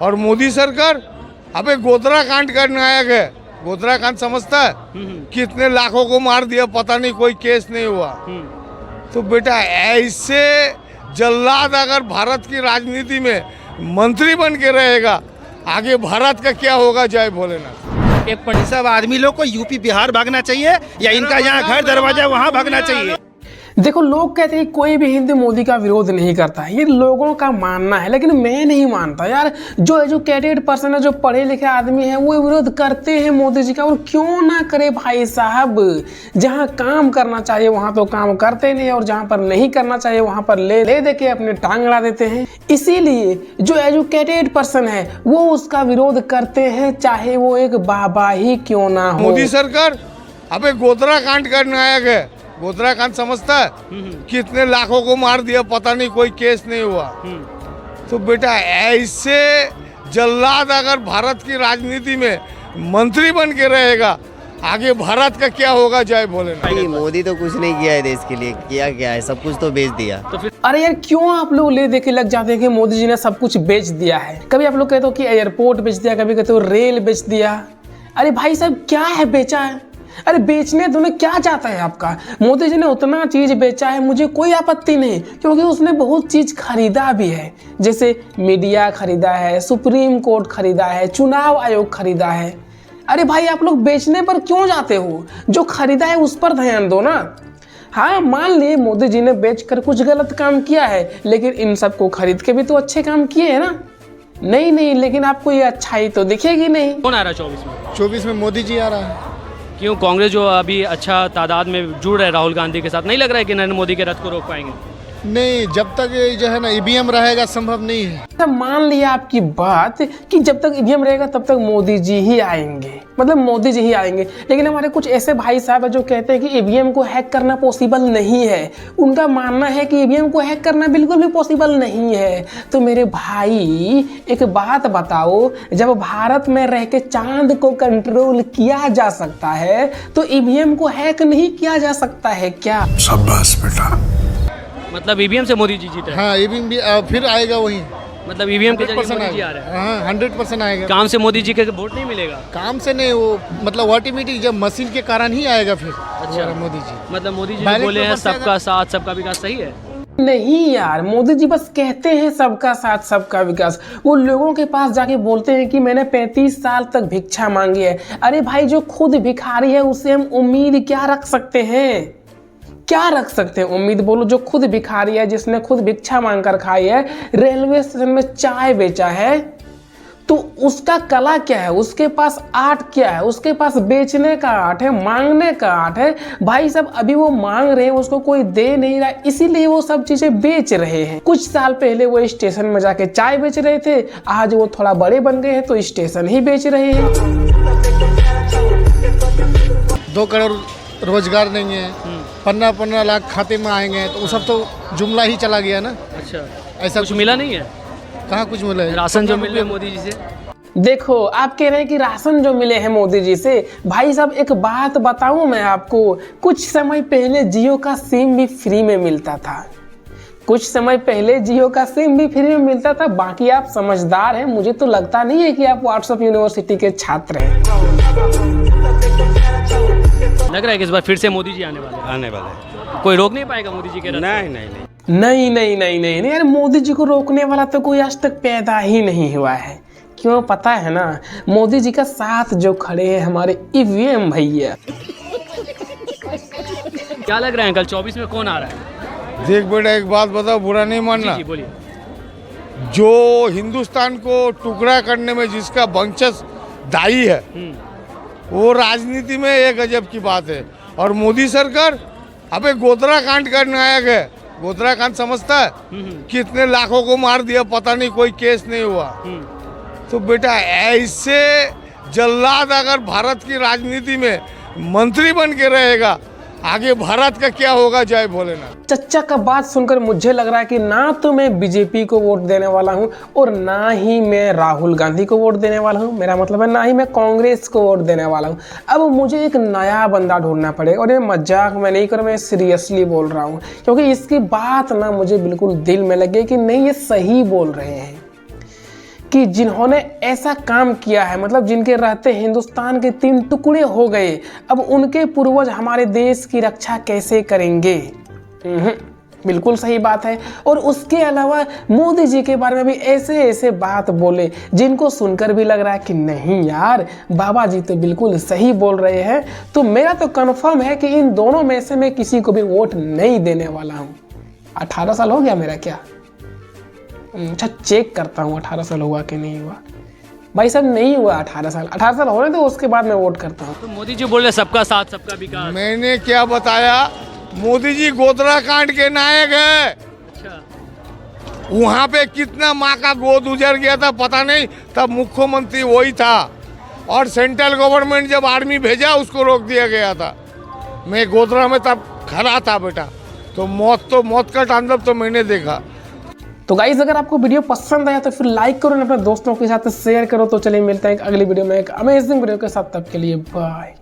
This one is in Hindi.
और मोदी सरकार अबे गोधरा कांड करने आया गया। गोधरा कांड समझता है? कितने लाखों को मार दिया, पता नहीं कोई केस नहीं हुआ। तो बेटा ऐसे जल्लाद अगर भारत की राजनीति में मंत्री बन के रहेगा, आगे भारत का क्या होगा, जय भोलेनाथ। एक सब आदमी लोग को यूपी बिहार भागना चाहिए या इनका यहाँ घर दरवाजा वहाँ भागना चाहिए। देखो, लोग कहते हैं कोई भी हिंदू मोदी का विरोध नहीं करता, ये लोगों का मानना है, लेकिन मैं नहीं मानता यार। जो एजुकेटेड पर्सन है, जो पढ़े लिखे आदमी है, वो विरोध करते हैं मोदी जी का। और क्यों ना करे भाई साहब, जहां काम करना चाहिए वहां तो काम करते नहीं, और जहां पर नहीं करना चाहिए वहां पर ले दे के अपने टांग अड़ा देते हैं। इसीलिए जो एजुकेटेड पर्सन है वो उसका विरोध करते हैं, चाहे वो एक बाबा ही क्यों ना हो। मोदी सरकार अबे गोधरा कांड करने आया गया। गोधरा कांड समझता है? कितने लाखों को मार दिया, पता नहीं कोई केस नहीं हुआ। तो बेटा ऐसे जल्लाद अगर भारत की राजनीति में मंत्री बन के रहेगा, आगे भारत का क्या होगा, जय भोलेनाथ। मोदी तो कुछ नहीं किया है देश के लिए, किया क्या है, सब कुछ तो बेच दिया। तो फिर अरे यार, क्यों आप लोग ले दे के लग जाते हैं कि मोदी जी ने सब कुछ बेच दिया है। कभी आप लोग कहते हो कि एयरपोर्ट बेच दिया, कभी कहते हो रेल बेच दिया। अरे भाई साहब, क्या है बेचा है? अरे बेचने तुम्हें क्या चाहता है आपका? मोदी जी ने उतना चीज बेचा है, मुझे कोई आपत्ति नहीं, क्योंकि उसने बहुत चीज खरीदा भी है। जैसे मीडिया खरीदा है, सुप्रीम कोर्ट खरीदा है, चुनाव आयोग खरीदा है। अरे भाई, आप लोग बेचने पर क्यों जाते हो? जो खरीदा है उस पर ध्यान दो ना। हाँ, मान लिए मोदी जी ने बेचकर कुछ गलत काम किया है, लेकिन इन सबको खरीद के भी तो अच्छे काम किए है ना। नहीं, लेकिन आपको ये अच्छाई तो दिखेगी नहीं। कौन आ रहा है 24 में? 24 में मोदी जी आ रहा है। क्यों कांग्रेस जो अभी अच्छा तादाद में जुड़ रहे हैं राहुल गांधी के साथ, नहीं लग रहा है कि नरेंद्र मोदी के रथ को रोक पाएंगे? नहीं, जब तक ये जो है ना ईवीएम रहेगा संभव नहीं है। तो मान लिया आपकी बात कि जब तक ईवीएम रहेगा तब तक मोदी जी ही आएंगे, मतलब मोदी जी ही आएंगे। लेकिन हमारे कुछ ऐसे भाई साहब है जो कहते हैं कि ईवीएम को हैक करना पॉसिबल नहीं है। उनका मानना है कि ईवीएम को हैक करना बिल्कुल भी पॉसिबल नहीं है। तो मेरे भाई एक बात बताओ, जब भारत में रह के चांद को कंट्रोल किया जा सकता है तो ईवीएम को हैक नहीं किया जा सकता है क्या? शाबाश बेटा। मतलब ईवीएम से मोदी जी जीते हैं? हाँ, ईवीएम भी फिर आएगा वही। मतलब ईवीएम के जरिए मोदी जी आ रहे हैं? हाँ, 100% आएगा। काम से मोदी जी के वोट नहीं मिलेगा? काम से नहीं, वो मतलब ऑटोमेटिक जब मशीन के कारण ही आएगा फिर। अच्छा, मोदी जी मतलब मोदी जी बोले हैं सबका साथ सबका विकास, सही है? नहीं यार, मोदी जी बस कहते हैं सबका साथ सबका विकास। वो लोगों के पास जाके बोलते हैं कि मैंने 35 साल तक भिक्षा मांगी है। अरे भाई, जो खुद भिखारी है उससे हम उम्मीद क्या रख सकते हैं? क्या रख सकते हैं उम्मीद? बोलो, जो खुद भिखारी है, जिसने खुद भिक्षा मांग कर खाई है, रेलवे स्टेशन में चाय बेचा है, तो उसका कला क्या है? उसके पास आर्ट क्या है? उसके पास बेचने का आर्ट है, मांगने का आर्ट है। भाई साहब, अभी वो मांग रहे हैं, उसको कोई दे नहीं रहा, इसीलिए वो सब चीजें बेच रहे हैं। कुछ साल पहले वो स्टेशन में जाके चाय बेच रहे थे, आज वो थोड़ा बड़े बन गए हैं तो स्टेशन ही बेच रहे हैं। 2 करोड़ रोजगार देंगे, 15 लाख खाते में आएंगे, तो वो सब तो जुमला ही चला गया ना। अच्छा, ऐसा कुछ मिला नहीं है? कहाँ कुछ मिला है? राशन जो मिले मोदी जी से? देखो, आप कह रहे हैं कि राशन जो मिले हैं मोदी जी से। भाई साहब, एक बात बताऊं मैं आपको, कुछ समय पहले जियो का सिम भी फ्री में मिलता था। कुछ समय पहले जियो का सिम भी फ्री में मिलता था। बाकी आप समझदार हैं, मुझे तो लगता नहीं है कि आप व्हाट्सएप यूनिवर्सिटी के छात्र हैं। लग रहा है कि इस बार फिर से मोदी जी आने वाले हैं। कोई रोक नहीं पाएगा मोदी जी के रथ? नहीं यार, मोदी जी को रोकने वाला तो कोई आज तक पैदा ही नहीं हुआ है। क्यों पता है ना? मोदी जी का साथ जो खड़े हैं हमारे ईवीएम भैया। क्या लग रहा है अंकल, 24 में कौन आ रहा है? देख बेटा, एक बात बताओ, बुरा नहीं मानना। जी, बोलिए। जो हिंदुस्तान को टुकड़ा करने में जिसका वंशज दाई है, वो राजनीति में एक गजब की बात है। और मोदी सरकार अबे गोधरा कांड करने आया गया। गोधरा कांड समझता है? कितने लाखों को मार दिया, पता नहीं कोई केस नहीं हुआ। तो बेटा ऐसे जल्लाद अगर भारत की राजनीति में मंत्री बन के रहेगा, आगे भारत का क्या होगा, जय भोलेनाथ। चच्चा का बात सुनकर मुझे लग रहा है कि ना तो मैं बीजेपी को वोट देने वाला हूं और ना ही मैं राहुल गांधी को वोट देने वाला हूं। मेरा मतलब है ना ही मैं कांग्रेस को वोट देने वाला हूं। अब मुझे एक नया बंदा ढूंढना पड़ेगा, और ये मजाक में नहीं कर, मैं सीरियसली बोल रहा हूं, क्योंकि इसकी बात ना मुझे बिल्कुल दिल में लगे कि नहीं, ये सही बोल रहे हैं। कि जिन्होंने ऐसा काम किया है, मतलब जिनके रहते हिंदुस्तान के 3 टुकड़े हो गए, अब उनके पूर्वज हमारे देश की रक्षा कैसे करेंगे? बिल्कुल सही बात है। और उसके अलावा मोदी जी के बारे में भी ऐसे ऐसे बात बोले जिनको सुनकर भी लग रहा है कि नहीं यार, बाबा जी तो बिल्कुल सही बोल रहे हैं। तो मेरा तो कंफर्म है कि इन दोनों में से मैं किसी को भी वोट नहीं देने वाला हूँ। 18 साल हो गया मेरा क्या? अच्छा, चेक करता हूँ 18 साल हुआ कि नहीं हुआ। भाई साहब नहीं हुआ 18 साल। 18 साल होने तो उसके बाद मैं वोट करता हूँ। तो मोदी जी बोल रहे सबका साथ सबका विकास। मैंने क्या बताया, मोदी जी गोधरा कांड के नायक है। अच्छा, वहाँ पे कितना माँ का गोद उजड़ गया था पता नहीं, तब मुख्यमंत्री वही था। और सेंट्रल गवर्नमेंट जब आर्मी भेजा उसको रोक दिया गया था। मैं गोधरा में तब खड़ा था बेटा, तो मौत का तांडव तो मैंने देखा। तो गाइस, अगर आपको वीडियो पसंद आया तो फिर लाइक करो और अपने दोस्तों के साथ शेयर करो। तो चलिए मिलते हैं एक अगली वीडियो में एक अमेजिंग वीडियो के साथ। तब के लिए बाय।